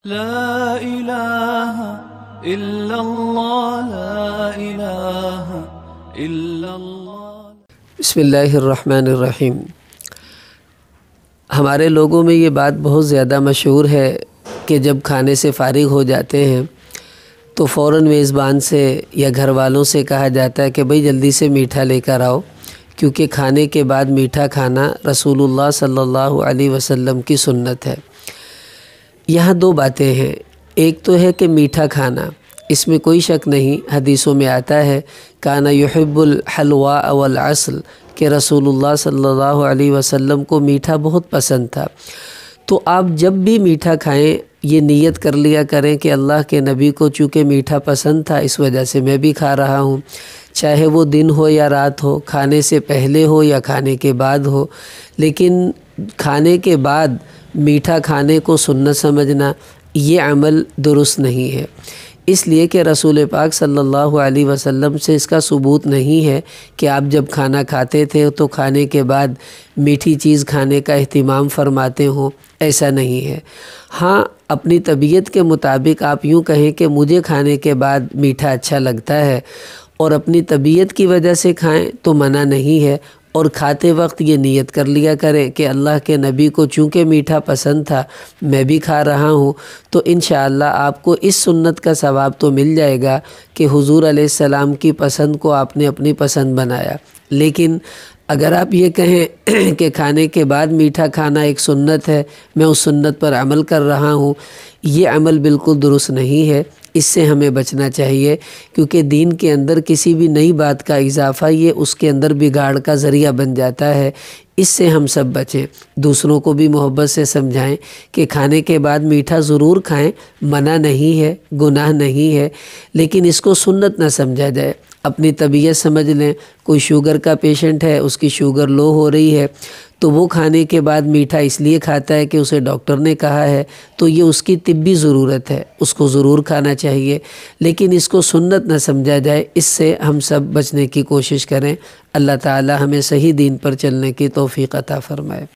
لا الہ الا اللہ لا الہ الا اللہ۔ بسم اللہ الرحمن الرحیم۔ ہمارے لوگوں میں یہ بات بہت زیادہ مشہور ہے کہ جب کھانے سے فارغ ہو جاتے ہیں تو فوراً میزبان سے یا گھر والوں سے کہا جاتا ہے کہ بھئی جلدی سے میٹھا لے کر آؤ، کیونکہ کھانے کے بعد میٹھا کھانا رسول اللہ صلی اللہ علیہ وسلم کی سنت ہے۔ یہاں دو باتیں ہیں، ایک تو ہے کہ میٹھا کھانا، اس میں کوئی شک نہیں، حدیثوں میں آتا ہے کانا یحب الحلوى والعسل کہ رسول اللہ صلی اللہ علیہ وسلم کو میٹھا بہت پسند تھا۔ تو آپ جب بھی میٹھا کھائیں یہ نیت کر لیا کریں کہ اللہ کے نبی کو چونکہ میٹھا پسند تھا اس وجہ سے میں بھی کھا رہا ہوں، چاہے وہ دن ہو یا رات ہو، کھانے سے پہلے ہو یا کھانے کے بعد ہو، لیکن کھانے کے بعد میٹھا کھانے کو سنت سمجھنا یہ عمل درست نہیں ہے، اس لیے کہ رسول پاک صلی اللہ علیہ وسلم سے اس کا ثبوت نہیں ہے کہ آپ جب کھانا کھاتے تھے تو کھانے کے بعد میٹھی چیز کھانے کا اہتمام فرماتے ہوں، ایسا نہیں ہے۔ ہاں اپنی طبیعت کے مطابق آپ یوں کہیں کہ مجھے کھانے کے بعد میٹھا اچھا لگتا ہے اور اپنی طبیعت کی وجہ سے کھائیں تو منع نہیں ہے، اور کھاتے وقت یہ نیت کر لیا کریں کہ اللہ کے نبی کو چونکہ میٹھا پسند تھا میں بھی کھا رہا ہوں، تو انشاءاللہ آپ کو اس سنت کا ثواب تو مل جائے گا کہ حضور علیہ السلام کی پسند کو آپ نے اپنی پسند بنایا۔ لیکن اگر آپ یہ کہیں کہ کھانے کے بعد میٹھا کھانا ایک سنت ہے، میں اس سنت پر عمل کر رہا ہوں، یہ عمل بالکل درست نہیں ہے، اس سے ہمیں بچنا چاہیے، کیونکہ دین کے اندر کسی بھی نئی بات کا اضافہ یہ اس کے اندر بگاڑ کا ذریعہ بن جاتا ہے۔ اس سے ہم سب بچیں، دوسروں کو بھی محبت سے سمجھائیں کہ کھانے کے بعد میٹھا ضرور کھائیں، منع نہیں ہے، گناہ نہیں ہے، لیکن اس کو سنت نہ سمجھا جائے۔ اپنی طبیعت سمجھ لیں، کوئی شوگر کا پیشنٹ ہے، اس کی شوگر لو ہو رہی ہے تو وہ کھانے کے بعد میٹھا اس لیے کھاتا ہے کہ اسے ڈاکٹر نے کہا ہے، تو یہ اس کی طبی ضرورت ہے، اس کو ضرور کھانا چاہیے، لیکن اس کو سنت نہ سمجھا جائے، اس سے ہم سب بچنے کی کوشش کریں۔ اللہ تعالی ہمیں صحیح دین پر چلنے کی توفیق عطا فرمائے۔